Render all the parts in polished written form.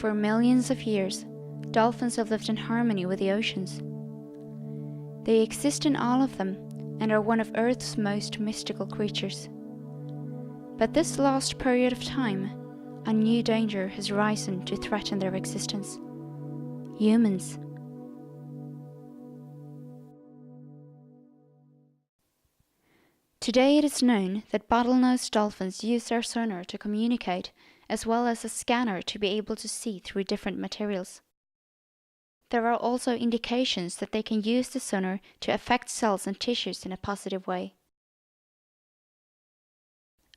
For millions of years, dolphins have lived in harmony with the oceans. They exist in all of them and are one of Earth's most mystical creatures. But this last period of time, a new danger has risen to threaten their existence: humans. Today it is known that bottlenose dolphins use their sonar to communicate, as well as a scanner to be able to see through different materials. There are also indications that they can use the sonar to affect cells and tissues in a positive way.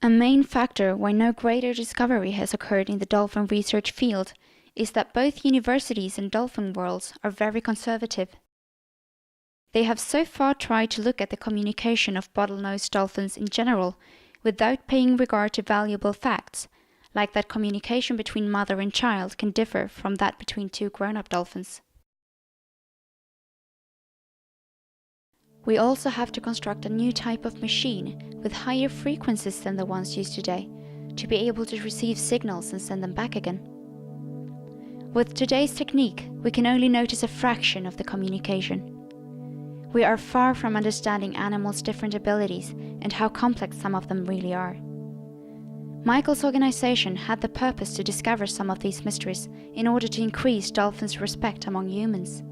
A main factor why no greater discovery has occurred in the dolphin research field is that both universities and dolphin worlds are very conservative. They have so far tried to look at the communication of bottlenose dolphins in general without paying regard to valuable facts, like that communication between mother and child can differ from that between two grown-up dolphins. We also have to construct a new type of machine with higher frequencies than the ones used today to be able to receive signals and send them back again. With today's technique, we can only notice a fraction of the communication. We are far from understanding animals' different abilities and how complex some of them really are. Michael's organization had the purpose to discover some of these mysteries in order to increase dolphins' respect among humans.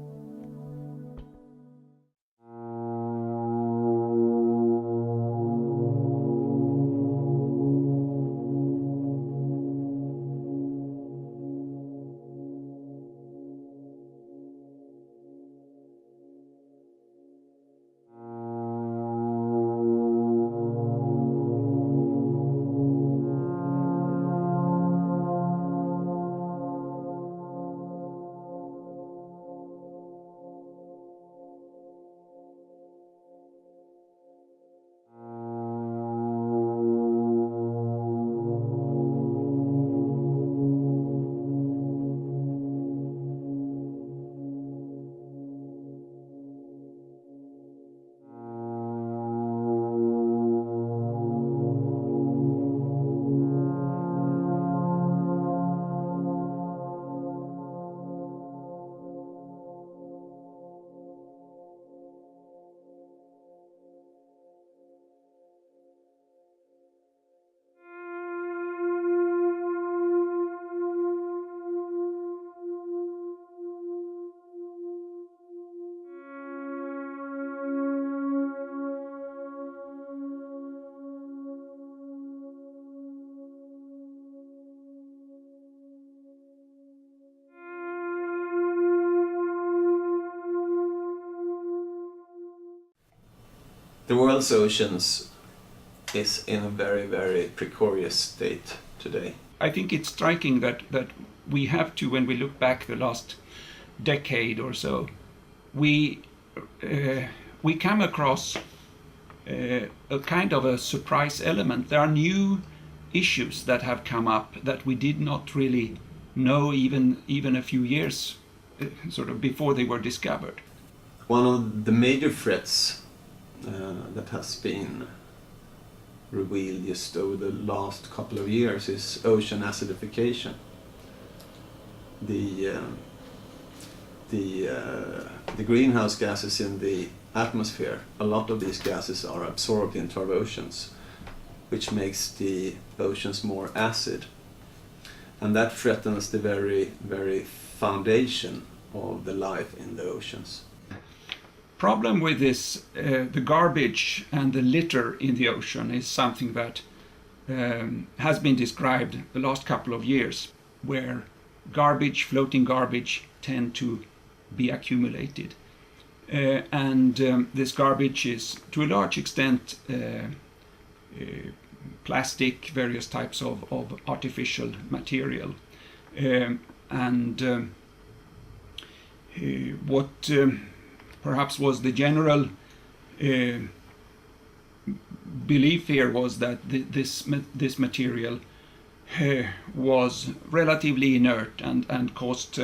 The world's oceans is in a very, very precarious state today. I think it's striking that we have to, when we look back the last decade or so, we come across a kind of a surprise element. There are new issues that have come up that we did not really know even a few years sort of before they were discovered. One of the major threats that has been revealed just over the last couple of years is ocean acidification. The greenhouse gases in the atmosphere, a lot of these gases are absorbed into our oceans, which makes the oceans more acid. And that threatens the very, very foundation of the life in the oceans. Problem with this, the garbage and the litter in the ocean is something that has been described the last couple of years, where floating garbage tend to be accumulated. This garbage is to a large extent plastic, various types of artificial material. What perhaps was the general belief here was that this material was relatively inert and caused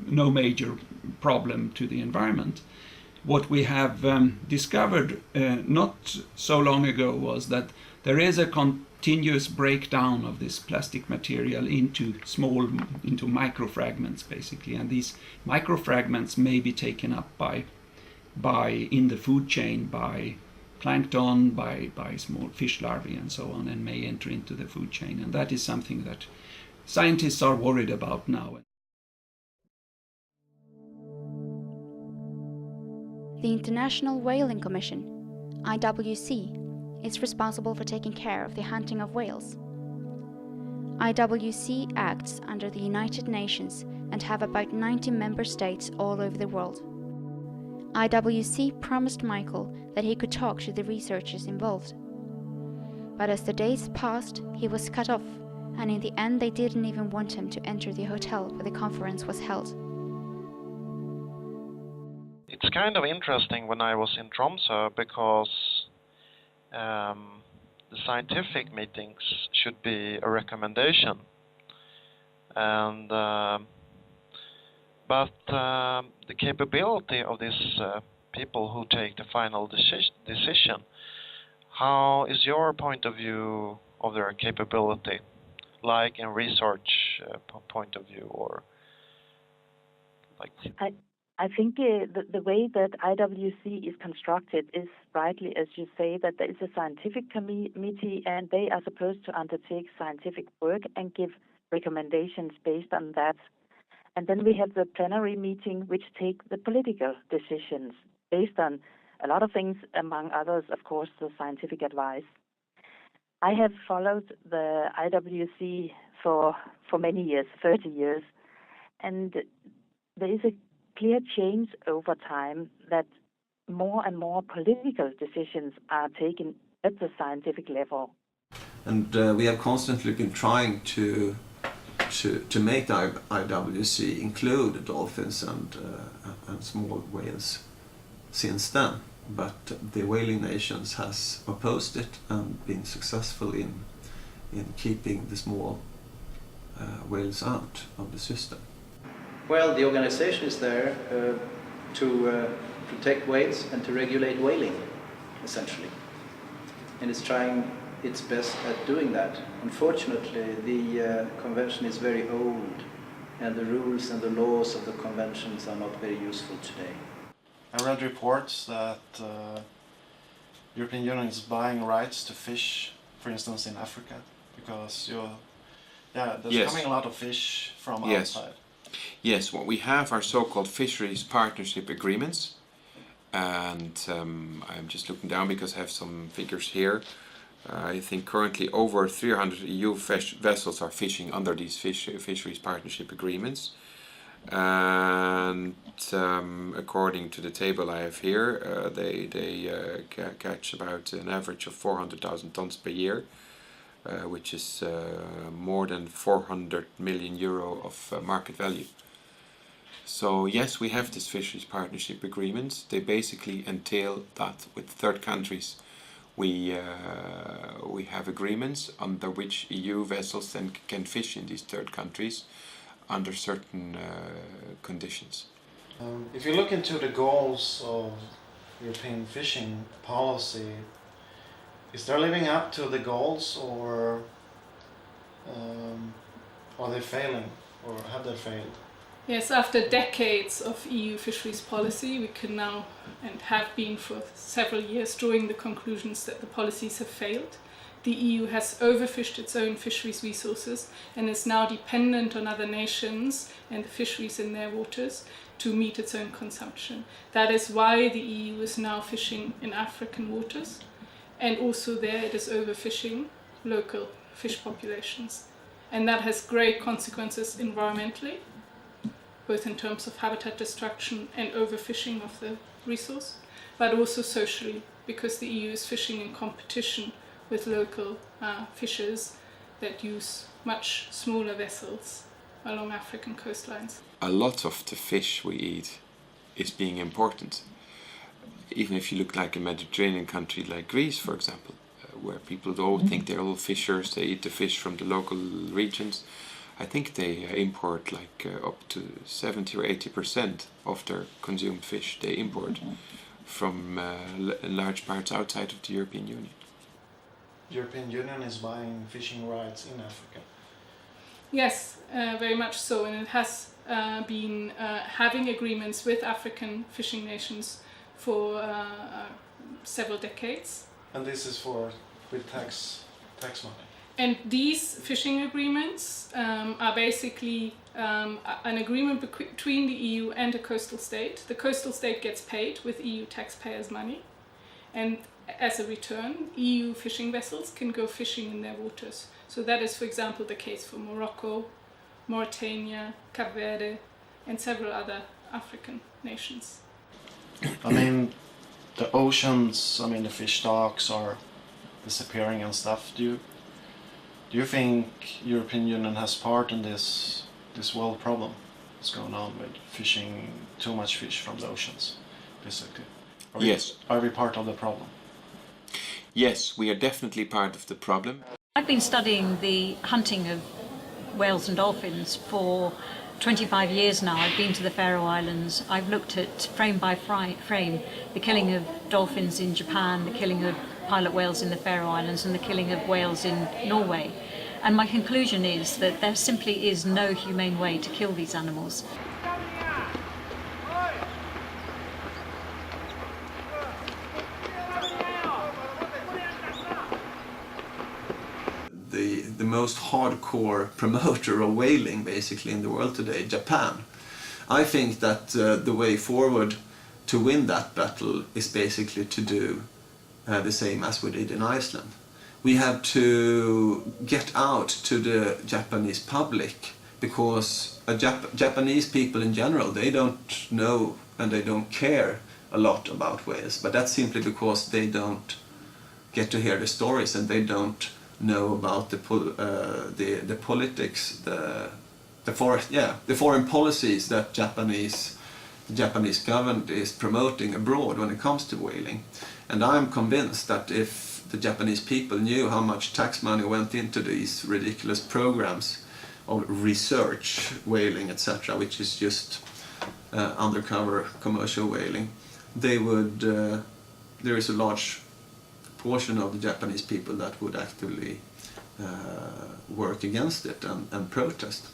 no major problem to the environment. What we have discovered not so long ago was that there is a continuous breakdown of this plastic material into microfragments, basically, and these microfragments may be taken up by in the food chain by plankton, by small fish larvae and so on, and may enter into the food chain, and that is something that scientists are worried about now. The International Whaling Commission, IWC, is responsible for taking care of the hunting of whales. IWC acts under the United Nations and have about 90 member states all over the world. IWC promised Michael that he could talk to the researchers involved. But as the days passed, he was cut off, and in the end they didn't even want him to enter the hotel where the conference was held. It's kind of interesting when I was in Tromsø, because the scientific meetings should be a recommendation, and but the capability of these people who take the final decision, how is your point of view of their capability, like in research point of view, or like? I think the way that IWC is constructed is rightly, as you say, that there is a scientific committee and they are supposed to undertake scientific work and give recommendations based on that. And then we have the plenary meeting, which take the political decisions based on a lot of things, among others, of course, the scientific advice. I have followed the IWC for many years, 30 years, and there is a clear change over time that more and more political decisions are taken at the scientific level. And we have constantly been trying to make the IWC include dolphins and small whales since then, but the whaling nations has opposed it and been successful in keeping the small whales out of the system. Well, the organization is there to protect whales and to regulate whaling, essentially. And it's trying its best at doing that. Unfortunately, the convention is very old, and the rules and the laws of the conventions are not very useful today. I read reports that European Union is buying rights to fish, for instance, in Africa, because there's coming a lot of fish from outside. Yes, what we have are so-called fisheries partnership agreements, and I'm just looking down because I have some figures here. I think currently over 300 EU vessels are fishing under these fisheries partnership agreements, and according to the table I have here, they catch about an average of 400,000 tons per year. Which is more than 400 million euro of market value. So yes, we have these fisheries partnership agreements. They basically entail that with third countries we have agreements under which EU vessels then can fish in these third countries under certain conditions. If you look into the goals of European fishing policy, is they living up to the goals, or are they failing, or have they failed? Yes, after decades of EU fisheries policy, we can now, and have been for several years, drawing the conclusions that the policies have failed. The EU has overfished its own fisheries resources and is now dependent on other nations and the fisheries in their waters to meet its own consumption. That is why the EU is now fishing in African waters. And also there it is overfishing local fish populations. And that has great consequences environmentally, both in terms of habitat destruction and overfishing of the resource, but also socially, because the EU is fishing in competition with local fishers that use much smaller vessels along African coastlines. A lot of the fish we eat is being imported. Even if you look like a Mediterranean country like Greece, for example, where people don't think they're all fishers, they eat the fish from the local regions. I think they import like up to 70 or 80% of their consumed fish they import from large parts outside of the European Union. European Union is buying fishing rights in Africa? Yes, very much so, and it has been having agreements with African fishing nations for several decades. And this is with tax money? And these fishing agreements are basically an agreement between the EU and a coastal state. The coastal state gets paid with EU taxpayers' money, and as a return, EU fishing vessels can go fishing in their waters. So that is, for example, the case for Morocco, Mauritania, Cape Verde, and several other African nations. I mean, the oceans, I mean, the fish stocks are disappearing and stuff. Do you think European Union has part in this world problem that's going on with fishing too much fish from the oceans, basically? Yes. Are we part of the problem? Yes, we are definitely part of the problem. I've been studying the hunting of whales and dolphins for 25 years now. I've been to the Faroe Islands. I've looked at frame by frame the killing of dolphins in Japan, the killing of pilot whales in the Faroe Islands, and the killing of whales in Norway. And my conclusion is that there simply is no humane way to kill these animals. The most hardcore promoter of whaling basically in the world today, Japan. I think that the way forward to win that battle is basically to do the same as we did in Iceland. We have to get out to the Japanese public, because Japanese people in general, they don't know and they don't care a lot about whales, but that's simply because they don't get to hear the stories and they don't know about the politics, the foreign policies that the Japanese government is promoting abroad when it comes to whaling. And I'm convinced that if the Japanese people knew how much tax money went into these ridiculous programs of research, whaling, etc., which is just undercover commercial whaling, they would. There is a large portion of the Japanese people that would actively work against it and protest.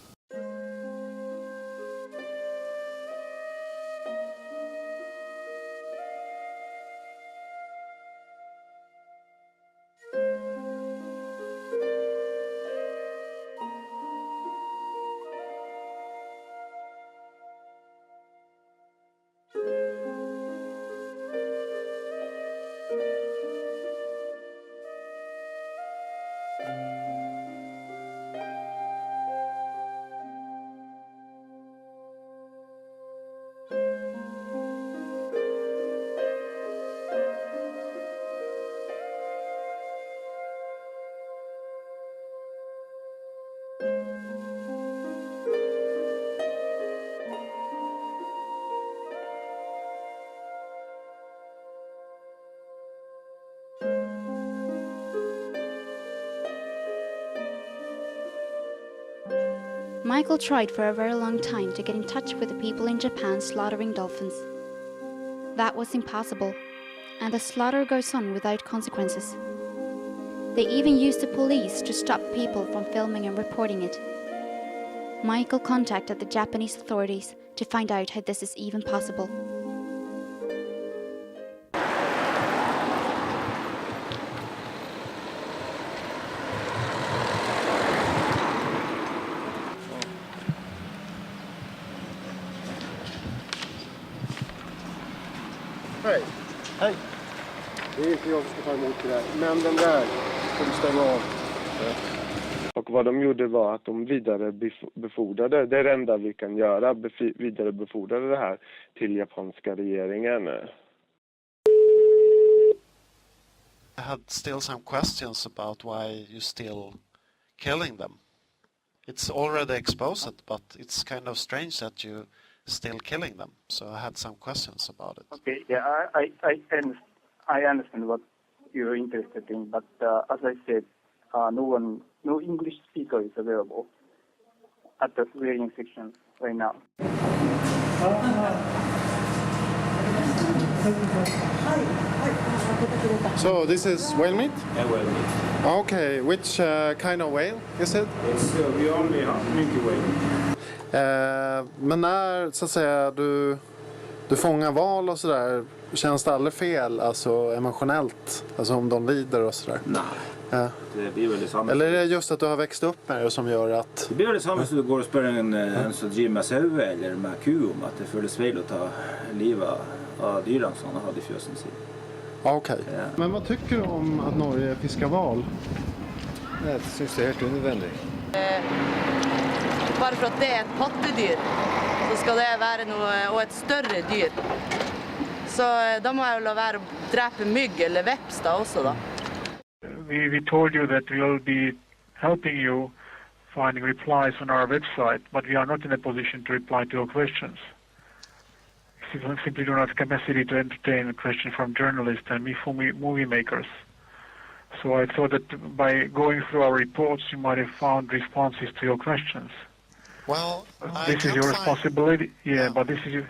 Michael tried for a very long time to get in touch with the people in Japan slaughtering dolphins. That was impossible, and the slaughter goes on without consequences. They even used the police to stop people from filming and reporting it. Michael contacted the Japanese authorities to find out how this is even possible. Hej. Hej. Det är inte jag som ska ta emot det där. Men den där får du stänga av. Och vad de gjorde var att de vidarebefordrade, det är det enda vi kan göra, vidarebefordrade det här till japanska regeringen. I had still some questions about why you still killing them. It's already exposed, but it's kind of strange that you still killing them. So I had some questions about it. Okay, yeah, I understand what you're interested in, but as I said, no English speaker is available at the whaling section right now. So this is whale meat? Yeah, whale meat. Okay, which kind of whale is it? It's we only have minke whale. Men när så att säga du fångar val och sådär, känns det aldrig fel, alltså emotionellt, alltså om de lider och sådär? Nej. Det blir väl detsamma. Eller är det just att du har växt upp med det som gör att... Det blir väl detsamma som du går och spör en som driver med sauve eller med ku om att det føles feil att ta livet av dyrene som han hade i fjøsen sin. Okej. Ja. Men vad tycker du om att Norge fiskar val? Jag syns det är helt unødvendigt. Bara för att det är ett pattedyr så ska det vara noe, och ett större dyr. Så då måste jag la vara att dräpa mygg eller veps då också då. We told you that we'll be helping you finding replies on our website, but we are not in a position to reply to your questions. We simply don't have capacity to entertain a question from journalists and movie makers. So I thought that by going through our reports, you might have found responses to your questions. Well, this is your responsibility. But this is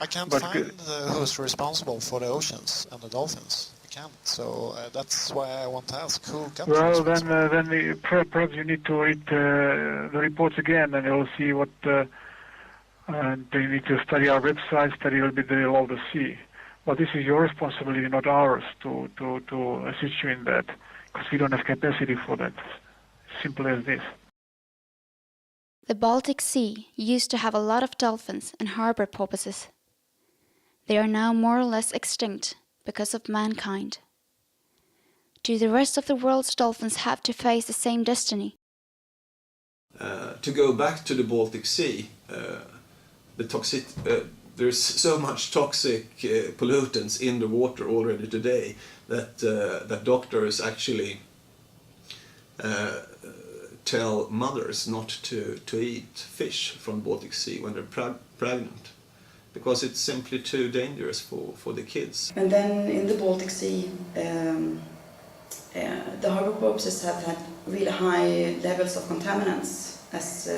I can't find who's responsible for the oceans and the dolphins. I can't. So that's why I want to ask who got. Well, then perhaps you need to read the reports again, and you'll see what. And you need to study our website, study a little bit the law of the sea. But this is your responsibility, not ours, to assist you in that, because we don't have capacity for that. Simple as this. The Baltic Sea used to have a lot of dolphins and harbor porpoises. They are now more or less extinct because of mankind. Do the rest of the world's dolphins have to face the same destiny? To go back to the Baltic Sea, there's so much toxic pollutants in the water already today that doctors actually tell mothers not to eat fish from the Baltic Sea when they're pregnant, because it's simply too dangerous for the kids. And then in the Baltic Sea, the harbour porpoises have had really high levels of contaminants, as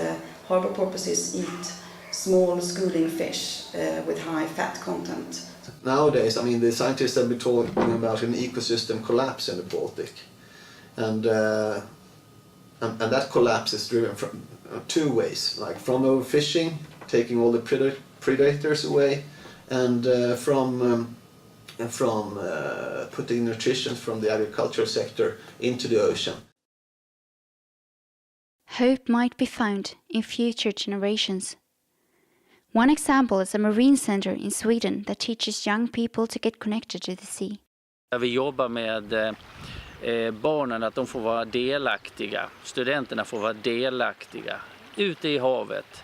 harbour porpoises eat small schooling fish with high fat content. Nowadays, I mean, the scientists have been talking about an ecosystem collapse in the Baltic, and that collapse is driven from two ways, like from overfishing, taking all the predators away, and from putting nutrition from the agricultural sector into the ocean. Hope might be found in future generations. One example is a marine center in Sweden that teaches young people to get connected to the sea. Vi jobbar med barnen, att de får vara delaktiga, studenterna får vara delaktiga ute i havet.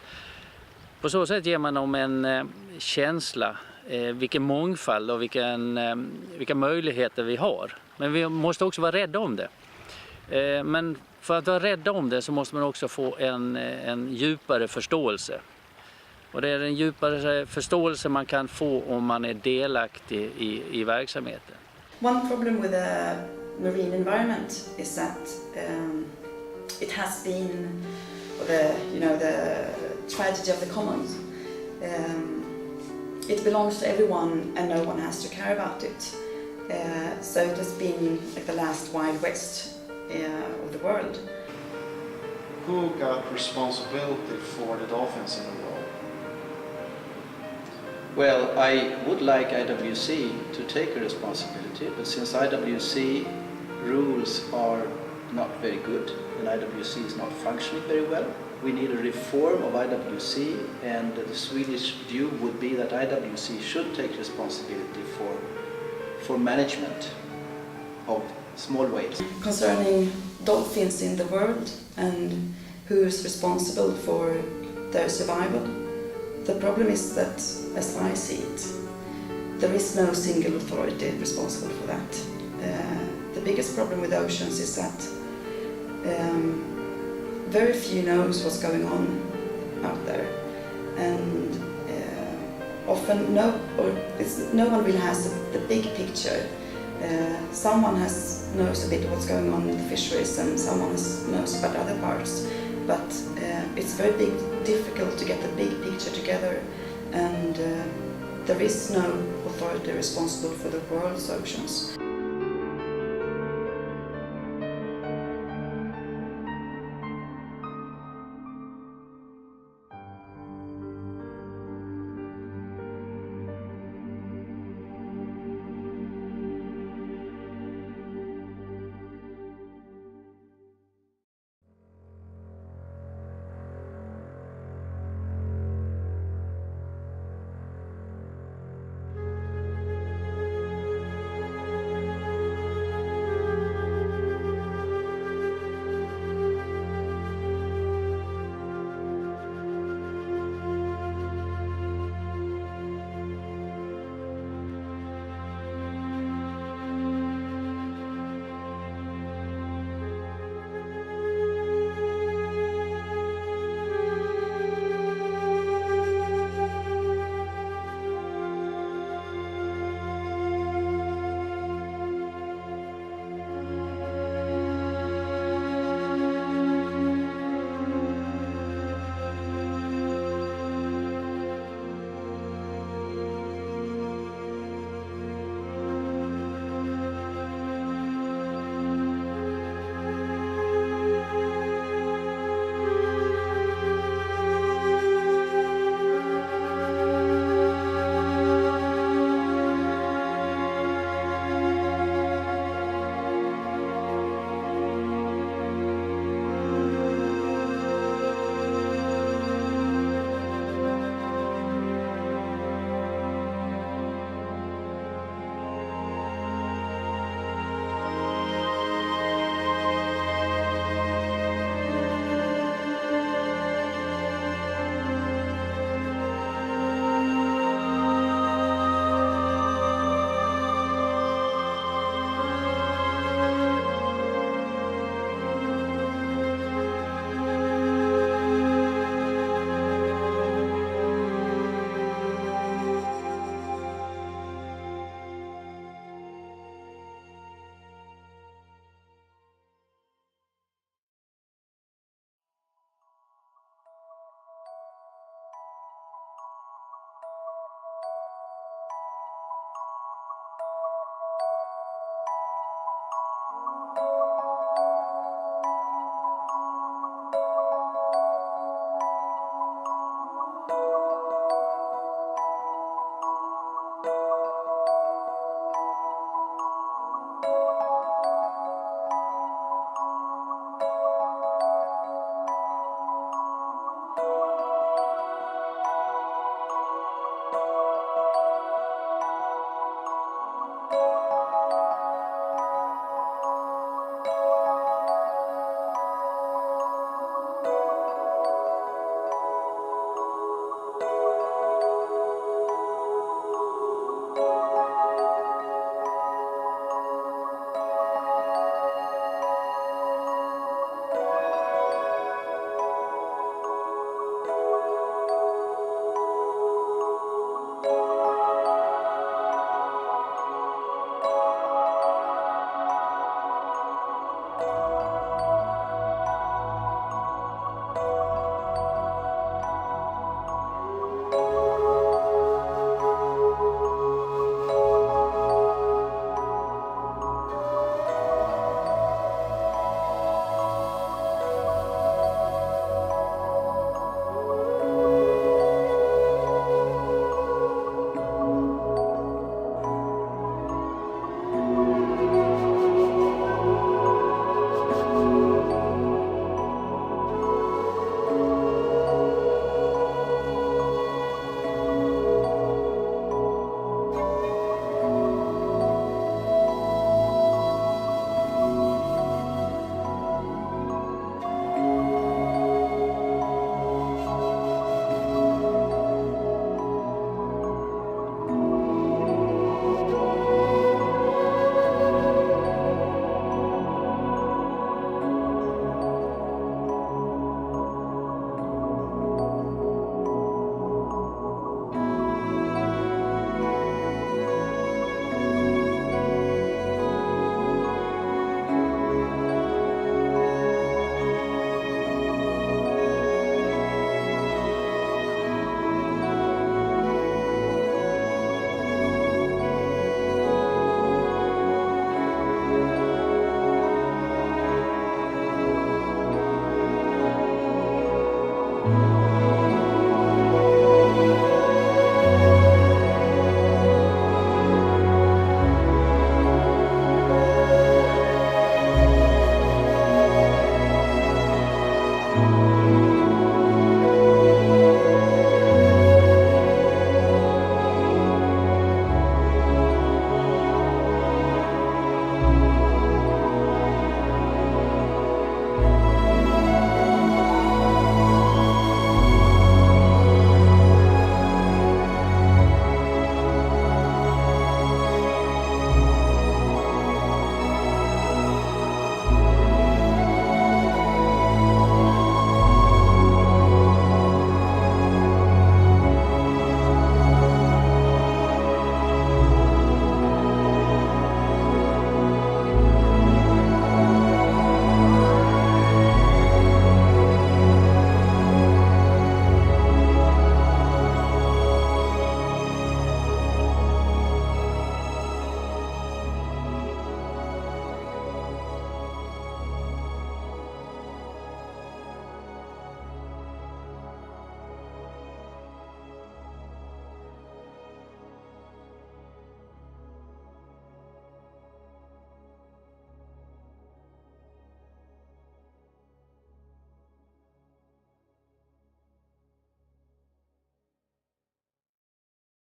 På så sätt ger man dem en känsla, vilken mångfald och vilka möjligheter vi har. Men vi måste också vara rädda om det. Men för att vara rädda om det så måste man också få en djupare förståelse. Och det är en djupare förståelse man kan få om man är delaktig i verksamheten. One problem with the marine environment is that it has been the tragedy of the commons. It belongs to everyone and no one has to care about it. So it has been like the last Wild West of the world. Who got responsibility for the dolphins in the world? Well, I would like IWC to take a responsibility, but since IWC rules are not very good and IWC is not functioning very well, we need a reform of IWC, and the Swedish view would be that IWC should take responsibility for management of small whales. Concerning dolphins in the world and who is responsible for their survival, the problem is that, as I see it, there is no single authority responsible for that. The biggest problem with oceans is that very few knows what's going on out there, and often no one really has the big picture. Someone knows a bit what's going on in the fisheries, and someone knows about other parts. But it's very difficult to get the big picture together, and There is no authority responsible for the world's oceans.